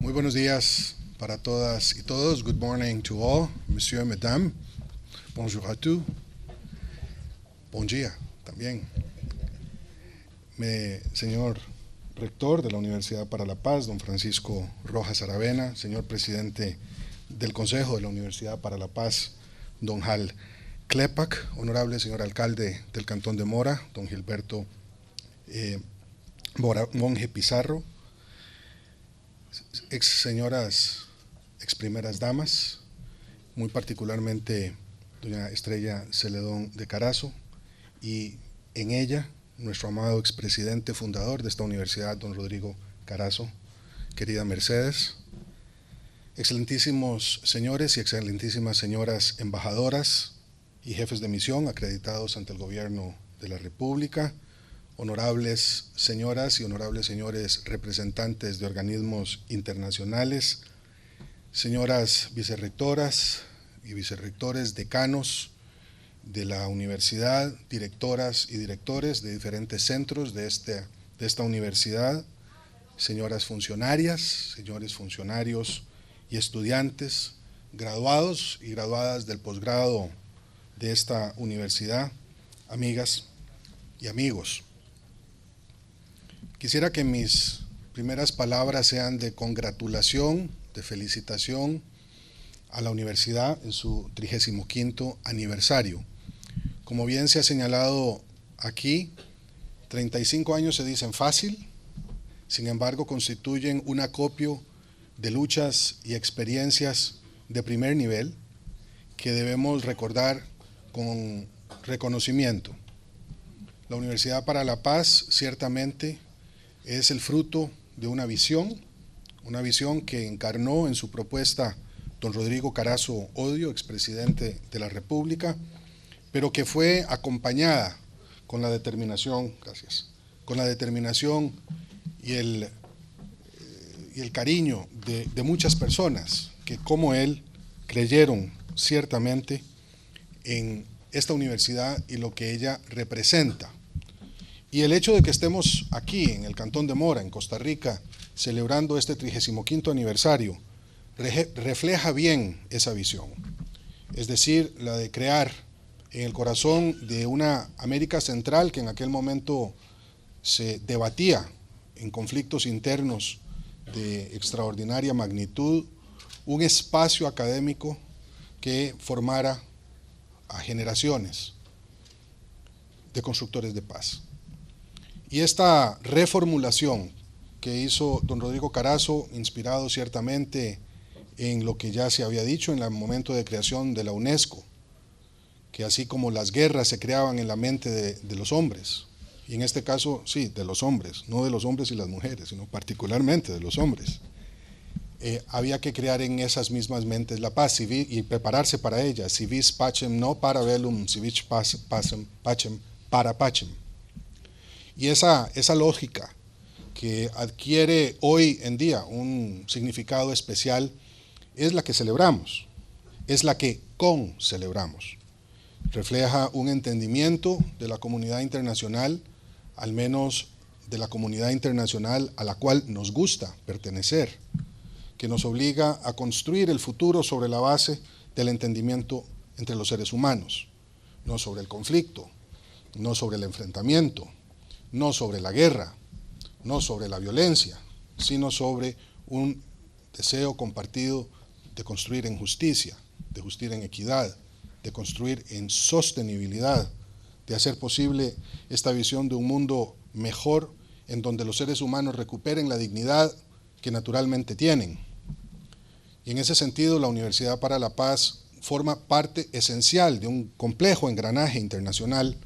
Muy buenos días para todas y todos. Good morning to all, monsieur, madame. Bonjour à tous. Bon dia también. Señor rector de la Universidad para la Paz, don Francisco Rojas Aravena, señor presidente del Consejo de la Universidad para la Paz, don Hal Klepak, honorable señor alcalde del Cantón de Mora, don Gilberto Monje Pizarro, ex primeras damas, muy particularmente doña Estrella Celedón de Carazo, y en ella nuestro amado expresidente fundador de esta universidad, don Rodrigo Carazo, querida Mercedes, excelentísimos señores y excelentísimas señoras embajadoras y jefes de misión acreditados ante el gobierno de la República, honorables señoras y honorables señores representantes de organismos internacionales, señoras vicerrectoras y vicerrectores, decanos de la universidad, directoras y directores de diferentes centros de esta universidad, señoras funcionarias, señores funcionarios y estudiantes, graduados y graduadas del posgrado de esta universidad, amigas y amigos. Quisiera que mis primeras palabras sean de congratulación, de felicitación a la universidad en su 35º aniversario. Como bien se ha señalado aquí, 35 años se dicen fácil, sin embargo constituyen un acopio de luchas y experiencias de primer nivel que debemos recordar con reconocimiento. La Universidad para la Paz ciertamente es el fruto de una visión que encarnó en su propuesta don Rodrigo Carazo Odio, expresidente de la República, pero que fue acompañada con la determinación, y el cariño de muchas personas que, como él, creyeron ciertamente en esta universidad y lo que ella representa. Y el hecho de que estemos aquí en el Cantón de Mora, en Costa Rica, celebrando este 35º aniversario, refleja bien esa visión, es decir, la de crear en el corazón de una América Central que en aquel momento se debatía en conflictos internos de extraordinaria magnitud, un espacio académico que formara a generaciones de constructores de paz. Y esta reformulación que hizo don Rodrigo Carazo, inspirado ciertamente en lo que ya se había dicho en el momento de creación de la UNESCO, que así como las guerras se creaban en la mente de los hombres, y en este caso sí, de los hombres, no de los hombres y las mujeres, sino particularmente de los hombres, había que crear en esas mismas mentes la paz y prepararse para ella. Si vis pacem no para bellum, si vis pacem para pacem. Y esa lógica que adquiere hoy en día un significado especial es la que celebramos, es la que concelebramos. Refleja un entendimiento de la comunidad internacional, al menos de la comunidad internacional a la cual nos gusta pertenecer, que nos obliga a construir el futuro sobre la base del entendimiento entre los seres humanos, no sobre el conflicto, no sobre el enfrentamiento, no sobre la guerra, no sobre la violencia, sino sobre un deseo compartido de construir en justicia, de construir en equidad, de construir en sostenibilidad, de hacer posible esta visión de un mundo mejor en donde los seres humanos recuperen la dignidad que naturalmente tienen. Y en ese sentido, la Universidad para la Paz forma parte esencial de un complejo engranaje internacional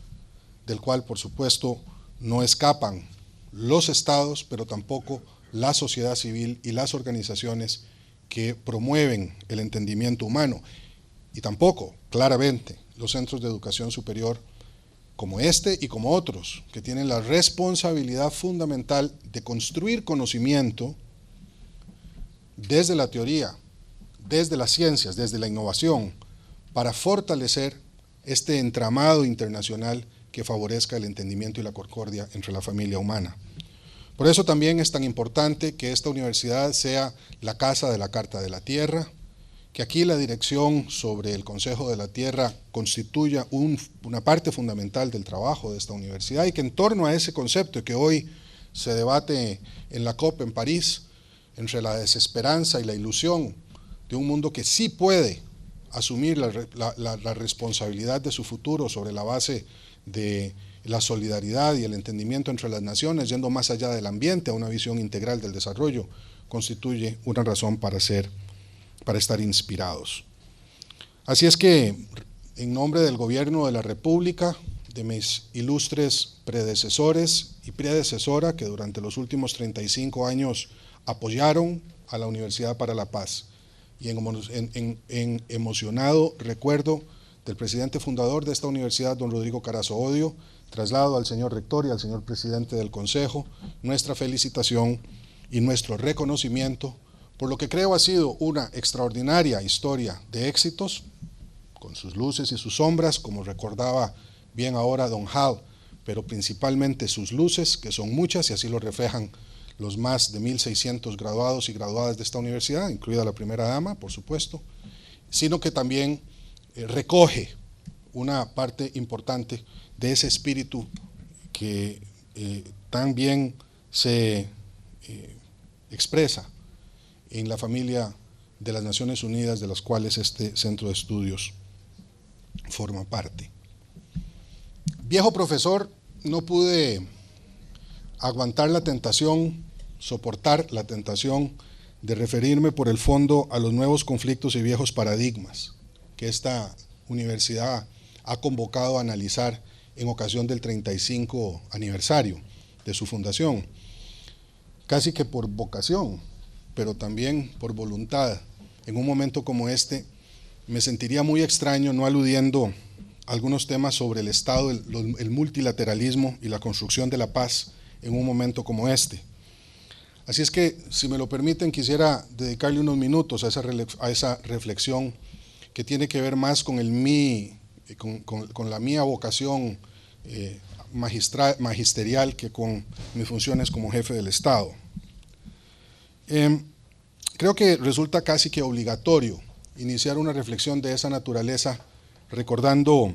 del cual, por supuesto, no escapan los estados, pero tampoco la sociedad civil y las organizaciones que promueven el entendimiento humano, y tampoco, claramente, los centros de educación superior como este y como otros, que tienen la responsabilidad fundamental de construir conocimiento desde la teoría, desde las ciencias, desde la innovación, para fortalecer este entramado internacional que favorezca el entendimiento y la concordia entre la familia humana. Por eso también es tan importante que esta universidad sea la casa de la Carta de la Tierra, que aquí la dirección sobre el Consejo de la Tierra constituya una parte fundamental del trabajo de esta universidad y que en torno a ese concepto que hoy se debate en la COP en París, entre la desesperanza y la ilusión de un mundo que sí puede asumir la responsabilidad de su futuro sobre la base de la solidaridad y el entendimiento entre las naciones, yendo más allá del ambiente a una visión integral del desarrollo, constituye una razón para estar inspirados. Así es que, en nombre del Gobierno de la República, de mis ilustres predecesores y predecesora que durante los últimos 35 años apoyaron a la Universidad para la Paz, y en emocionado recuerdo del presidente fundador de esta universidad, don Rodrigo Carazo Odio, traslado al señor rector y al señor presidente del Consejo nuestra felicitación y nuestro reconocimiento por lo que creo ha sido una extraordinaria historia de éxitos, con sus luces y sus sombras, como recordaba bien ahora don Hal, pero principalmente sus luces, que son muchas, y así lo reflejan los más de 1.600 graduados y graduadas de esta universidad, incluida la primera dama, por supuesto, sino que también recoge una parte importante de ese espíritu que también se expresa en la familia de las Naciones Unidas, de las cuales este centro de estudios forma parte. Viejo profesor, no pude aguantar la tentación, soportar la tentación de referirme por el fondo a los nuevos conflictos y viejos paradigmas que esta universidad ha convocado a analizar en ocasión del 35 aniversario de su fundación, casi que por vocación, pero también por voluntad. En un momento como este, me sentiría muy extraño no aludiendo a algunos temas sobre el Estado, el multilateralismo y la construcción de la paz en un momento como este. Así es que, si me lo permiten, quisiera dedicarle unos minutos a esa reflexión que tiene que ver más con la mía vocación magisterial que con mis funciones como jefe del Estado. Creo que resulta casi que obligatorio iniciar una reflexión de esa naturaleza recordando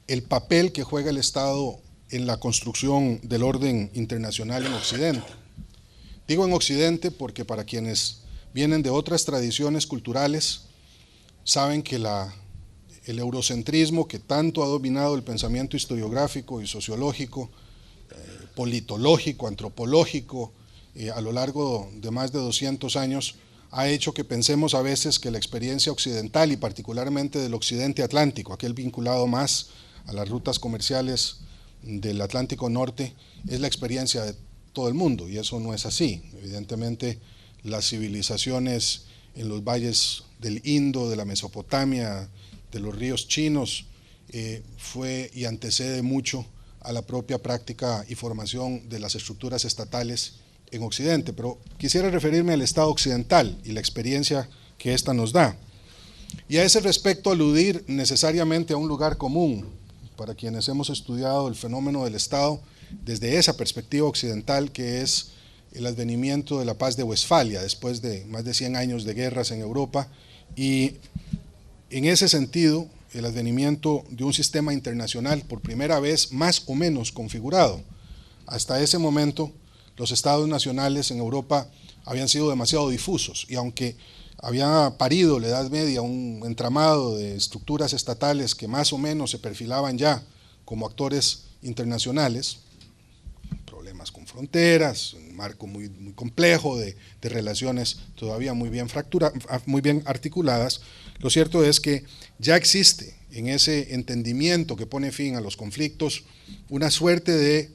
el papel que juega el Estado en la construcción del orden internacional en Occidente. Digo en Occidente porque para quienes vienen de otras tradiciones culturales saben que el eurocentrismo que tanto ha dominado el pensamiento historiográfico y sociológico, politológico, antropológico, a lo largo de más de 200 años, ha hecho que pensemos a veces que la experiencia occidental y particularmente del occidente atlántico, aquel vinculado más a las rutas comerciales del Atlántico Norte, es la experiencia de todo el mundo, y eso no es así. Evidentemente, las civilizaciones en los valles del Indo, de la Mesopotamia, de los ríos chinos, fue y antecede mucho a la propia práctica y formación de las estructuras estatales en Occidente, pero quisiera referirme al Estado occidental y la experiencia que ésta nos da. Y a ese respecto aludir necesariamente a un lugar común para quienes hemos estudiado el fenómeno del Estado desde esa perspectiva occidental, que es el advenimiento de la paz de Westfalia, después de más de 100 años de guerras en Europa, y en ese sentido, el advenimiento de un sistema internacional por primera vez más o menos configurado. Hasta ese momento, los estados nacionales en Europa habían sido demasiado difusos, y aunque había parido la Edad Media un entramado de estructuras estatales que más o menos se perfilaban ya como actores internacionales, problemas con fronteras, un marco muy complejo de relaciones todavía muy bien articuladas, lo cierto es que ya existe en ese entendimiento que pone fin a los conflictos una suerte de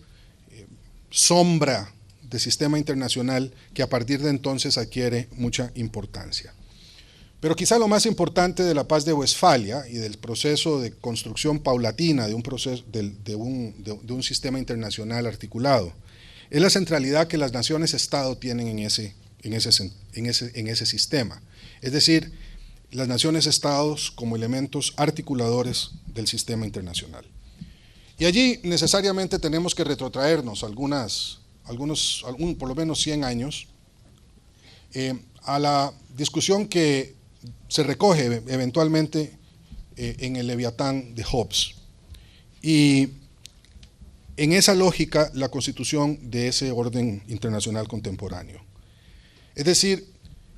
sombra de sistema internacional que a partir de entonces adquiere mucha importancia. Pero quizá lo más importante de la paz de Westfalia y del proceso de construcción paulatina de un sistema internacional articulado es la centralidad que las naciones-estado tienen en ese sistema. Es decir, las naciones-estados como elementos articuladores del sistema internacional. Y allí necesariamente tenemos que retrotraernos a por lo menos 100 años, a la discusión que se recoge eventualmente en el Leviatán de Hobbes. Y en esa lógica, la constitución de ese orden internacional contemporáneo. Es decir,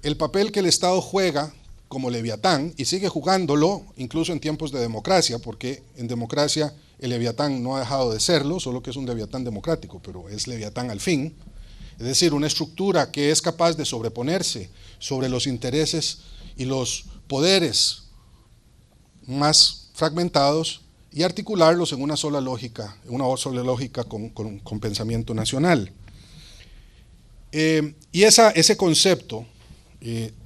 el papel que el Estado juega como Leviatán, y sigue jugándolo incluso en tiempos de democracia, porque en democracia el Leviatán no ha dejado de serlo, solo que es un Leviatán democrático, pero es Leviatán al fin. Es decir, una estructura que es capaz de sobreponerse sobre los intereses y los poderes más fragmentados y articularlos en una sola lógica con pensamiento nacional. Y ese concepto,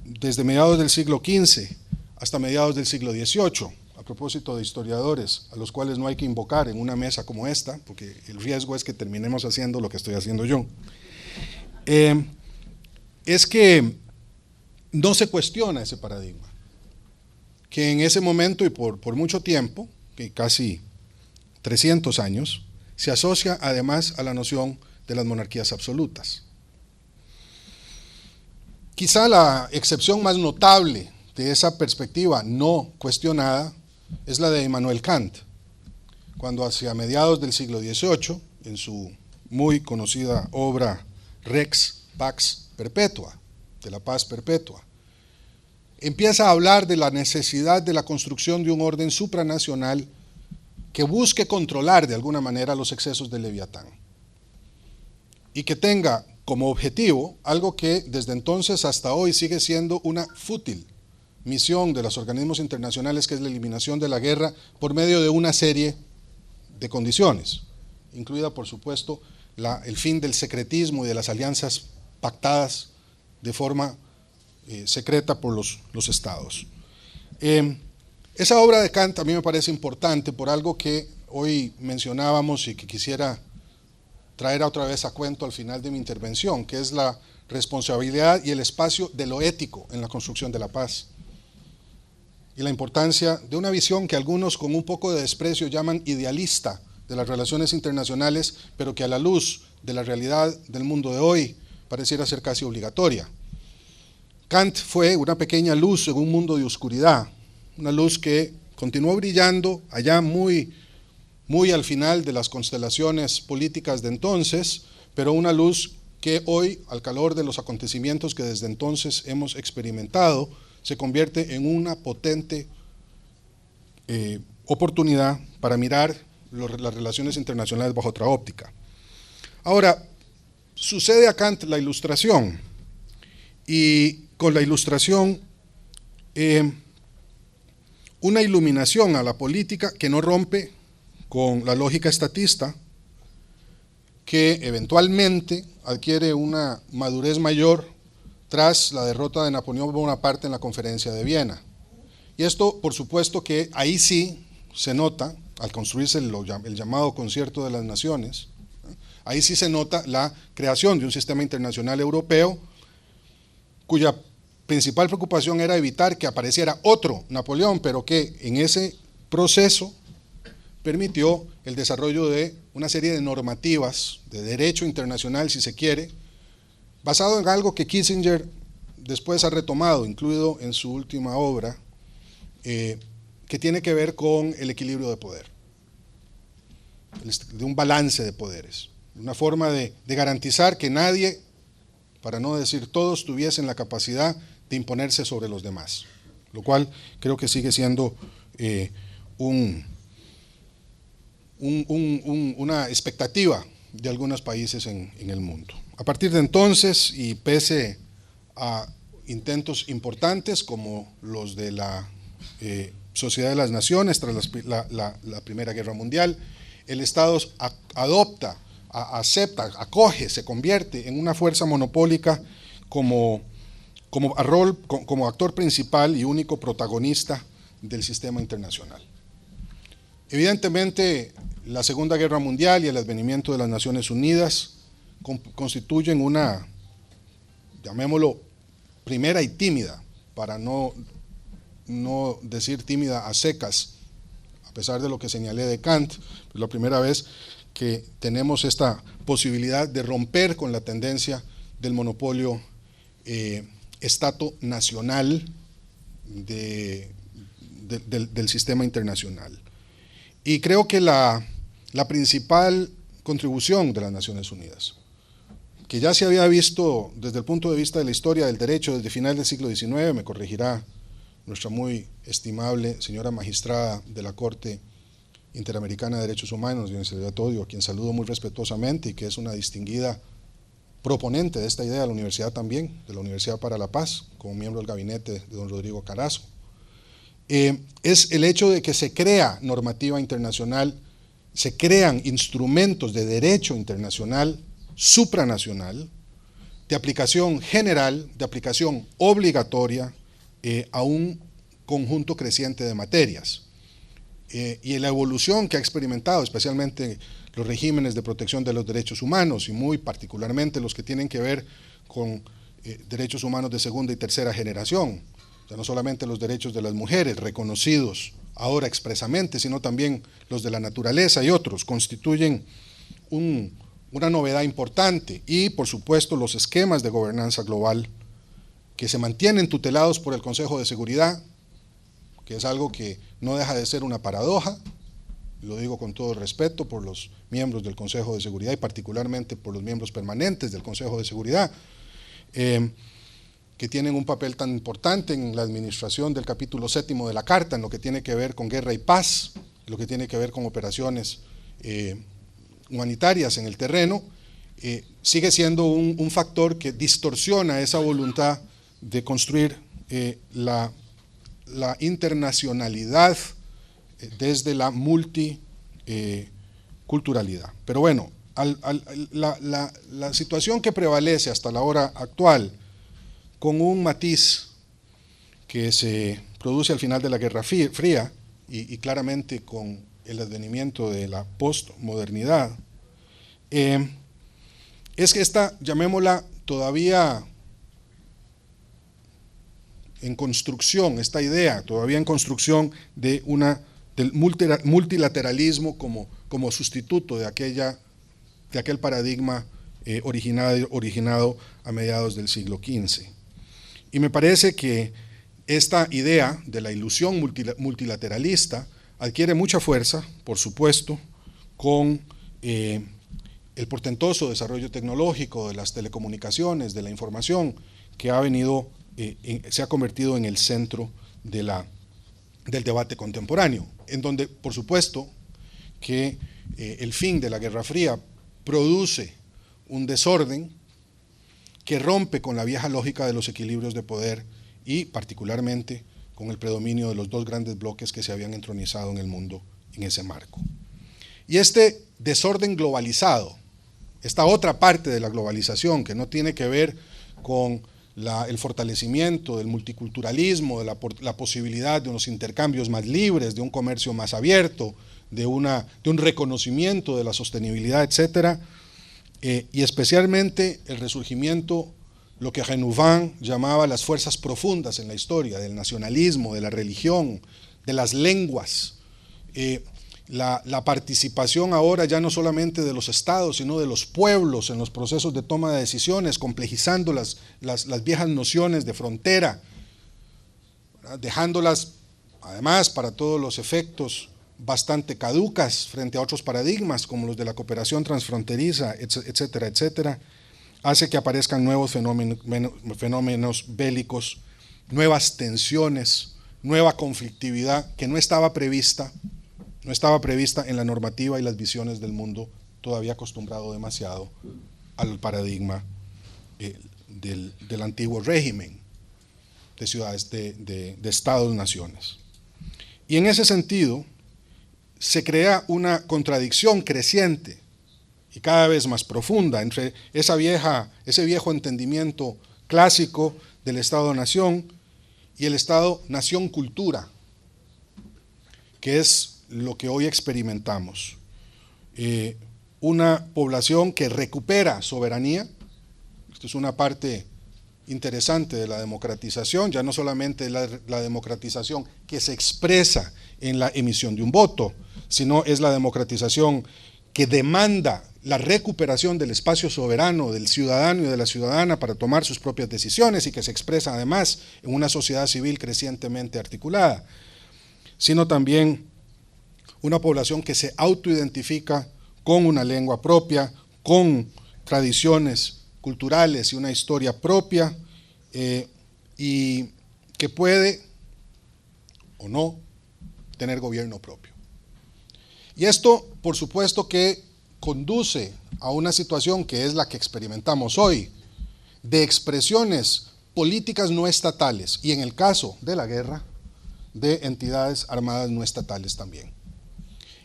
desde mediados del siglo XV hasta mediados del siglo XVIII, a propósito de historiadores a los cuales no hay que invocar en una mesa como esta, porque el riesgo es que terminemos haciendo lo que estoy haciendo yo, es que no se cuestiona ese paradigma, que en ese momento y por mucho tiempo, que casi 300 años, se asocia además a la noción de las monarquías absolutas. Quizá la excepción más notable de esa perspectiva no cuestionada es la de Immanuel Kant, cuando hacia mediados del siglo XVIII, en su muy conocida obra Rex Pax Perpetua, de la paz perpetua, empieza a hablar de la necesidad de la construcción de un orden supranacional que busque controlar de alguna manera los excesos del Leviatán y que tenga como objetivo algo que desde entonces hasta hoy sigue siendo una fútil misión de los organismos internacionales, que es la eliminación de la guerra por medio de una serie de condiciones, incluida por supuesto el fin del secretismo y de las alianzas pactadas de forma secreta por los estados. Esa obra de Kant a mí me parece importante por algo que hoy mencionábamos y que quisiera traer otra vez a cuento al final de mi intervención, que es la responsabilidad y el espacio de lo ético en la construcción de la paz. Y la importancia de una visión que algunos con un poco de desprecio llaman idealista de las relaciones internacionales, pero que a la luz de la realidad del mundo de hoy pareciera ser casi obligatoria. Kant fue una pequeña luz en un mundo de oscuridad, una luz que continuó brillando allá muy al final de las constelaciones políticas de entonces, pero una luz que hoy, al calor de los acontecimientos que desde entonces hemos experimentado, se convierte en una potente oportunidad para mirar las relaciones internacionales bajo otra óptica. Ahora, sucede a Kant la Ilustración, y con la Ilustración una iluminación a la política que no rompe con la lógica estatista, que eventualmente adquiere una madurez mayor tras la derrota de Napoleón Bonaparte en la Conferencia de Viena. Y esto, por supuesto, que ahí sí se nota, al construirse el llamado Concierto de las Naciones, ahí sí se nota la creación de un sistema internacional europeo cuya principal preocupación era evitar que apareciera otro Napoleón, pero que en ese proceso permitió el desarrollo de una serie de normativas de derecho internacional, si se quiere, basado en algo que Kissinger después ha retomado, incluido en su última obra, que tiene que ver con el equilibrio de poder, de un balance de poderes, una forma de garantizar que nadie, para no decir todos, tuviesen la capacidad de imponerse sobre los demás, lo cual creo que sigue siendo una expectativa de algunos países en el mundo. A partir de entonces, y pese a intentos importantes como los de la Sociedad de las Naciones tras la Primera Guerra Mundial, el Estado adopta, acepta, acoge, se convierte en una fuerza monopólica como actor principal y único protagonista del sistema internacional. Evidentemente, la Segunda Guerra Mundial y el advenimiento de las Naciones Unidas constituyen una, llamémoslo, primera y tímida, para no decir tímida a secas, a pesar de lo que señalé de Kant, pues la primera vez que tenemos esta posibilidad de romper con la tendencia del monopolio estato-nacional del sistema internacional. Y creo que la principal contribución de las Naciones Unidas, que ya se había visto desde el punto de vista de la historia del derecho desde finales del siglo XIX, me corregirá nuestra muy estimable señora magistrada de la Corte Interamericana de Derechos Humanos, doña Silvia Todio, a quien saludo muy respetuosamente y que es una distinguida proponente de esta idea de la universidad también, de la Universidad para la Paz, como miembro del gabinete de don Rodrigo Carazo. Es el hecho de que se crea normativa internacional, se crean instrumentos de derecho internacional supranacional, de aplicación general, de aplicación obligatoria a un conjunto creciente de materias. Y la evolución que ha experimentado, especialmente los regímenes de protección de los derechos humanos, y muy particularmente los que tienen que ver con derechos humanos de segunda y tercera generación, o sea, no solamente los derechos de las mujeres reconocidos ahora expresamente, sino también los de la naturaleza y otros, constituyen una novedad importante. Y, por supuesto, los esquemas de gobernanza global que se mantienen tutelados por el Consejo de Seguridad, que es algo que no deja de ser una paradoja, lo digo con todo respeto por los miembros del Consejo de Seguridad y particularmente por los miembros permanentes del Consejo de Seguridad, que tienen un papel tan importante en la administración del capítulo 7 de la Carta, en lo que tiene que ver con guerra y paz, en lo que tiene que ver con operaciones humanitarias en el terreno, sigue siendo un factor que distorsiona esa voluntad de construir la internacionalidad desde la multiculturalidad. Pero bueno, la situación que prevalece hasta la hora actual, con un matiz que se produce al final de la Guerra Fría y claramente con el advenimiento de la postmodernidad, es que esta, llamémosla, todavía en construcción, esta idea todavía en construcción del multilateralismo como sustituto de aquel paradigma originado a mediados del siglo XV. Y me parece que esta idea de la ilusión multilateralista adquiere mucha fuerza, por supuesto, con el portentoso desarrollo tecnológico de las telecomunicaciones, de la información, que se ha convertido en el centro del debate contemporáneo, en donde, por supuesto, que el fin de la Guerra Fría produce un desorden que rompe con la vieja lógica de los equilibrios de poder y particularmente con el predominio de los dos grandes bloques que se habían entronizado en el mundo en ese marco. Y este desorden globalizado, esta otra parte de la globalización que no tiene que ver con el fortalecimiento del multiculturalismo, de la posibilidad de unos intercambios más libres, de un comercio más abierto, de un reconocimiento de la sostenibilidad, etcétera, y especialmente el resurgimiento, lo que Renouvin llamaba las fuerzas profundas en la historia, del nacionalismo, de la religión, de las lenguas, la participación ahora ya no solamente de los estados, sino de los pueblos en los procesos de toma de decisiones, complejizando las viejas nociones de frontera, ¿verdad? Dejándolas, además, para todos los efectos, bastante caducas frente a otros paradigmas como los de la cooperación transfronteriza, etcétera, etcétera, hace que aparezcan nuevos fenómenos bélicos, nuevas tensiones, nueva conflictividad que no estaba prevista en la normativa y las visiones del mundo todavía acostumbrado demasiado al paradigma del antiguo régimen de ciudades, de estados-naciones. Y en ese sentido, se crea una contradicción creciente y cada vez más profunda entre ese viejo entendimiento clásico del Estado-nación y el Estado-nación-cultura, que es lo que hoy experimentamos. Una población que recupera soberanía. Esto es una parte interesante de la democratización, ya no solamente la democratización que se expresa en la emisión de un voto, sino es la democratización que demanda la recuperación del espacio soberano del ciudadano y de la ciudadana para tomar sus propias decisiones y que se expresa además en una sociedad civil crecientemente articulada, sino también una población que se autoidentifica con una lengua propia, con tradiciones culturales y una historia propia, y que puede o no tener gobierno propio. Y esto, por supuesto, que conduce a una situación que es la que experimentamos hoy, de expresiones políticas no estatales y, en el caso de la guerra, de entidades armadas no estatales también.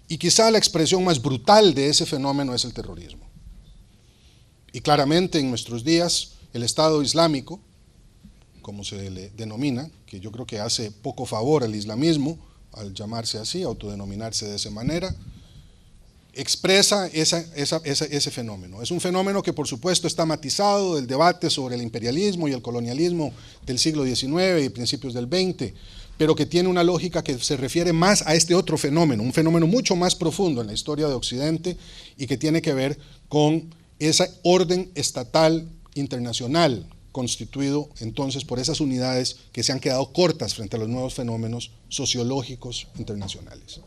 Y quizá la expresión más brutal de ese fenómeno es el terrorismo. Y claramente en nuestros días el Estado Islámico, como se le denomina, que yo creo que hace poco favor al islamismo al llamarse así, autodenominarse de esa manera, expresa ese fenómeno. Es un fenómeno que por supuesto está matizado del debate sobre el imperialismo y el colonialismo del siglo XIX y principios del XX, pero que tiene una lógica que se refiere más a este otro fenómeno, un fenómeno mucho más profundo en la historia de Occidente y que tiene que ver con ese orden estatal internacional constituido entonces por esas unidades que se han quedado cortas frente a los nuevos fenómenos sociológicos internacionales.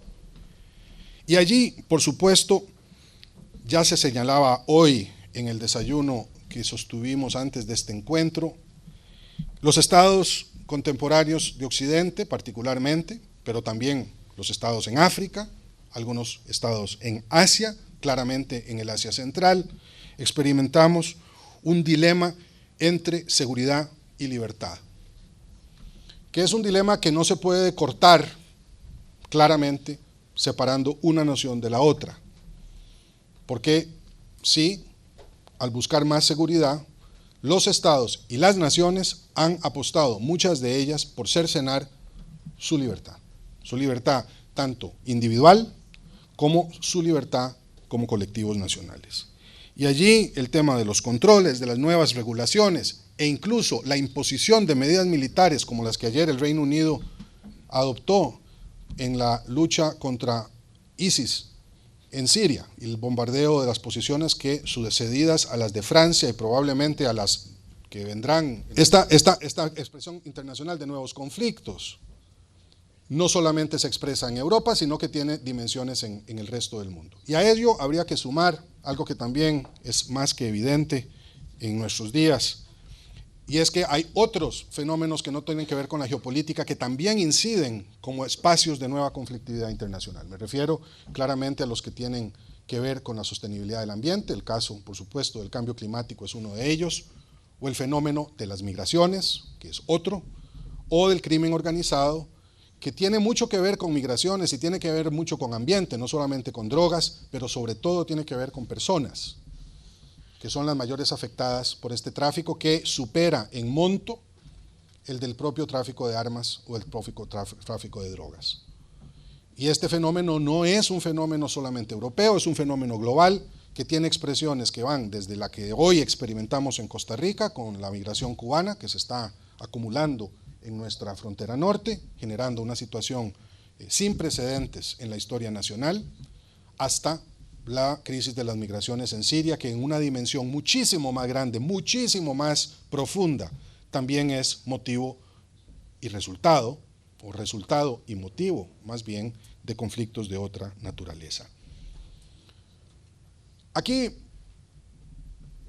Y allí, por supuesto, ya se señalaba hoy en el desayuno que sostuvimos antes de este encuentro, los estados contemporáneos de Occidente particularmente, pero también los estados en África, algunos estados en Asia, claramente en el Asia Central, experimentamos un dilema entre seguridad y libertad, que es un dilema que no se puede cortar claramente separando una noción de la otra, porque sí, al buscar más seguridad, los estados y las naciones han apostado, muchas de ellas, por cercenar su libertad tanto individual como su libertad como colectivos nacionales. Y allí el tema de los controles, de las nuevas regulaciones e incluso la imposición de medidas militares como las que ayer el Reino Unido adoptó en la lucha contra ISIS en Siria y el bombardeo de las posiciones que sucedidas a las de Francia y probablemente a las que vendrán. Esta expresión internacional de nuevos conflictos no solamente se expresa en Europa, sino que tiene dimensiones en el resto del mundo. Y a ello habría que sumar algo que también es más que evidente en nuestros días, y es que hay otros fenómenos que no tienen que ver con la geopolítica que también inciden como espacios de nueva conflictividad internacional. Me refiero claramente a los que tienen que ver con la sostenibilidad del ambiente, el caso, por supuesto, del cambio climático es uno de ellos, o el fenómeno de las migraciones, que es otro, o del crimen organizado, que tiene mucho que ver con migraciones y tiene que ver mucho con ambiente, no solamente con drogas, pero sobre todo tiene que ver con personas, que son las mayores afectadas por este tráfico que supera en monto el del propio tráfico de armas o el tráfico de drogas. Y este fenómeno no es un fenómeno solamente europeo, es un fenómeno global que tiene expresiones que van desde la que hoy experimentamos en Costa Rica con la migración cubana que se está acumulando en nuestra frontera norte, generando una situación sin precedentes en la historia nacional, hasta la crisis de las migraciones en Siria, que en una dimensión muchísimo más grande, muchísimo más profunda, también es motivo y resultado, o resultado y motivo, más bien, de conflictos de otra naturaleza. Aquí,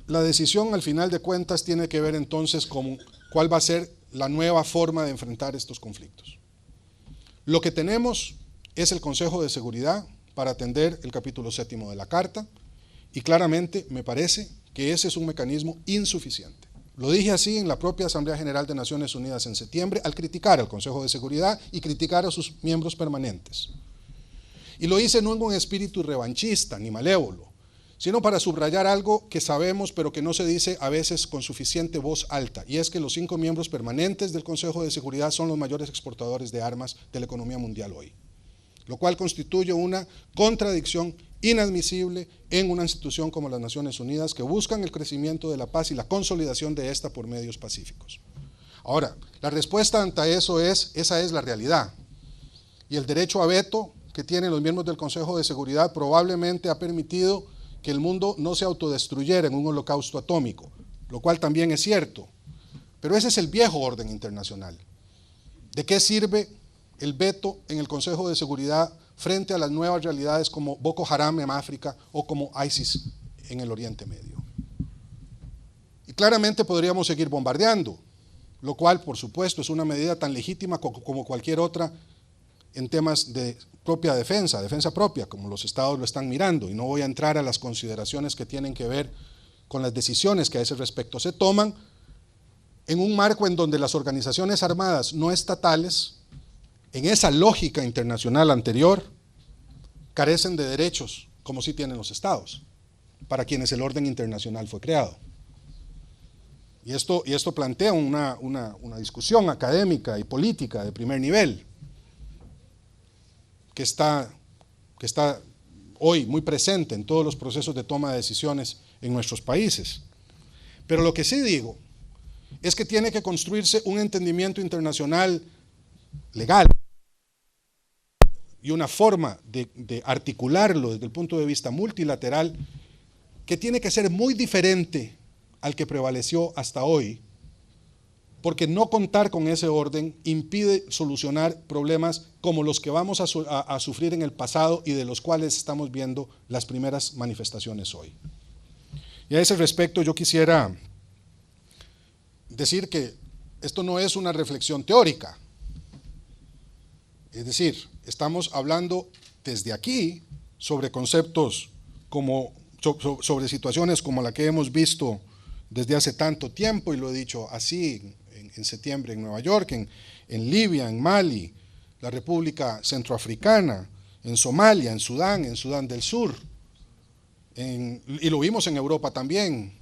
la decisión al final de cuentas tiene que ver entonces con cuál va a ser la nueva forma de enfrentar estos conflictos. Lo que tenemos es el Consejo de Seguridad para atender el capítulo 7 de la Carta, y claramente me parece que ese es un mecanismo insuficiente. Lo dije así en la propia Asamblea General de Naciones Unidas en septiembre al criticar al Consejo de Seguridad y criticar a sus miembros permanentes. Y lo hice no en un espíritu revanchista ni malévolo, sino para subrayar algo que sabemos pero que no se dice a veces con suficiente voz alta, y es que los 5 miembros permanentes del Consejo de Seguridad son los mayores exportadores de armas de la economía mundial hoy, lo cual constituye una contradicción inadmisible en una institución como las Naciones Unidas que buscan el crecimiento de la paz y la consolidación de esta por medios pacíficos. Ahora, la respuesta ante eso es, esa es la realidad, y el derecho a veto que tienen los miembros del Consejo de Seguridad probablemente ha permitido que el mundo no se autodestruyera en un holocausto atómico, lo cual también es cierto. Pero ese es el viejo orden internacional. ¿De qué sirve el veto en el Consejo de Seguridad frente a las nuevas realidades como Boko Haram en África o como ISIS en el Oriente Medio? Y claramente podríamos seguir bombardeando, lo cual, por supuesto, es una medida tan legítima como cualquier otra en temas de propia defensa, defensa propia, como los estados lo están mirando, y no voy a entrar a las consideraciones que tienen que ver con las decisiones que a ese respecto se toman, en un marco en donde las organizaciones armadas no estatales, en esa lógica internacional anterior, carecen de derechos, como sí tienen los estados, para quienes el orden internacional fue creado. Y esto plantea una discusión académica y política de primer nivel, que está hoy muy presente en todos los procesos de toma de decisiones en nuestros países. Pero lo que sí digo es que tiene que construirse un entendimiento internacional legal y una forma de articularlo desde el punto de vista multilateral que tiene que ser muy diferente al que prevaleció hasta hoy, porque no contar con ese orden impide solucionar problemas como los que vamos a sufrir en el pasado y de los cuales estamos viendo las primeras manifestaciones hoy. Y a ese respecto yo quisiera decir que esto no es una reflexión teórica, es decir, estamos hablando desde aquí sobre conceptos sobre situaciones como la que hemos visto desde hace tanto tiempo, y lo he dicho así en septiembre en Nueva York, en Libia, en Mali, la República Centroafricana, en Somalia, en Sudán del Sur, y lo vimos en Europa también,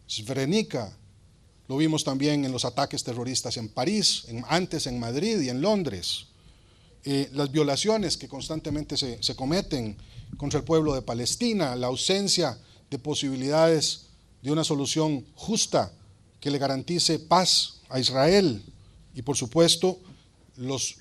Srebrenica, lo vimos también en los ataques terroristas en París, antes en Madrid y en Londres, las violaciones que constantemente se cometen contra el pueblo de Palestina, la ausencia de posibilidades de una solución justa que le garantice paz a Israel y, por supuesto, los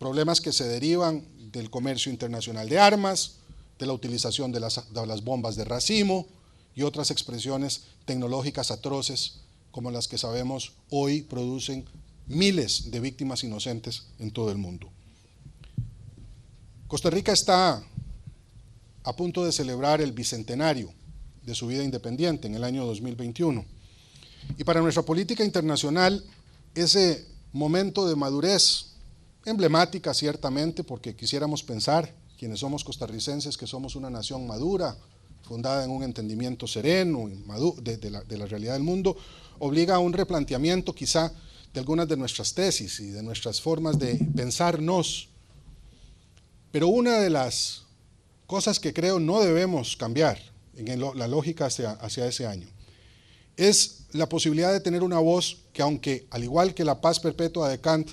problemas que se derivan del comercio internacional de armas, de la utilización de las bombas de racimo y otras expresiones tecnológicas atroces como las que sabemos hoy producen miles de víctimas inocentes en todo el mundo. Costa Rica está a punto de celebrar el bicentenario de su vida independiente en el año 2021. Y para nuestra política internacional, ese momento de madurez, emblemática ciertamente, porque quisiéramos pensar, quienes somos costarricenses, que somos una nación madura, fundada en un entendimiento sereno de la realidad del mundo, obliga a un replanteamiento quizá de algunas de nuestras tesis y de nuestras formas de pensarnos. Pero una de las cosas que creo no debemos cambiar en la lógica hacia ese año es la posibilidad de tener una voz que, aunque al igual que la paz perpetua de Kant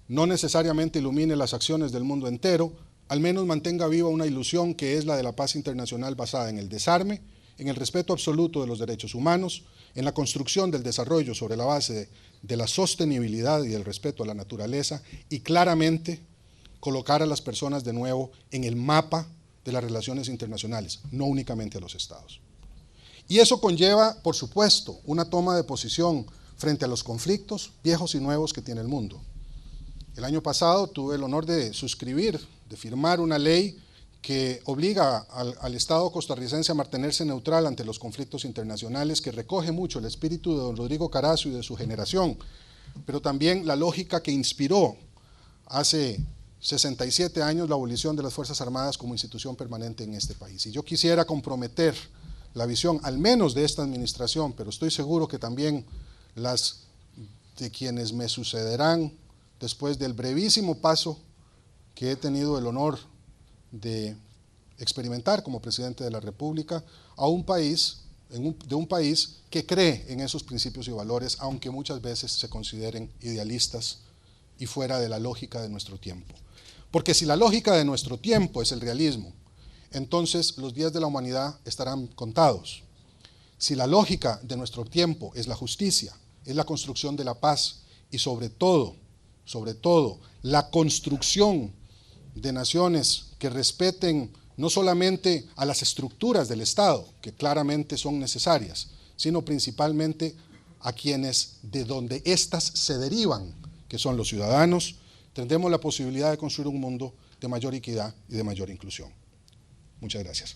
no necesariamente ilumine las acciones del mundo entero, al menos mantenga viva una ilusión que es la de la paz internacional basada en el desarme, en el respeto absoluto de los derechos humanos, en la construcción del desarrollo sobre la base de la sostenibilidad y del respeto a la naturaleza, y claramente colocar a las personas de nuevo en el mapa de las relaciones internacionales, no únicamente a los estados. Y eso conlleva, por supuesto, una toma de posición frente a los conflictos viejos y nuevos que tiene el mundo. El año pasado tuve el honor de suscribir, de firmar una ley que obliga al Estado costarricense a mantenerse neutral ante los conflictos internacionales, que recoge mucho el espíritu de don Rodrigo Carazo y de su generación, pero también la lógica que inspiró hace 67 años la abolición de las Fuerzas Armadas como institución permanente en este país. Y yo quisiera comprometer la visión, al menos de esta administración, pero estoy seguro que también las de quienes me sucederán después del brevísimo paso que he tenido el honor de experimentar como presidente de la República, a un país, de un país que cree en esos principios y valores, aunque muchas veces se consideren idealistas y fuera de la lógica de nuestro tiempo. Porque si la lógica de nuestro tiempo es el realismo, entonces los días de la humanidad estarán contados. Si la lógica de nuestro tiempo es la justicia, es la construcción de la paz y sobre todo, la construcción de naciones que respeten no solamente a las estructuras del Estado, que claramente son necesarias, sino principalmente a quienes de donde éstas se derivan, que son los ciudadanos, tendremos la posibilidad de construir un mundo de mayor equidad y de mayor inclusión. Muchas gracias.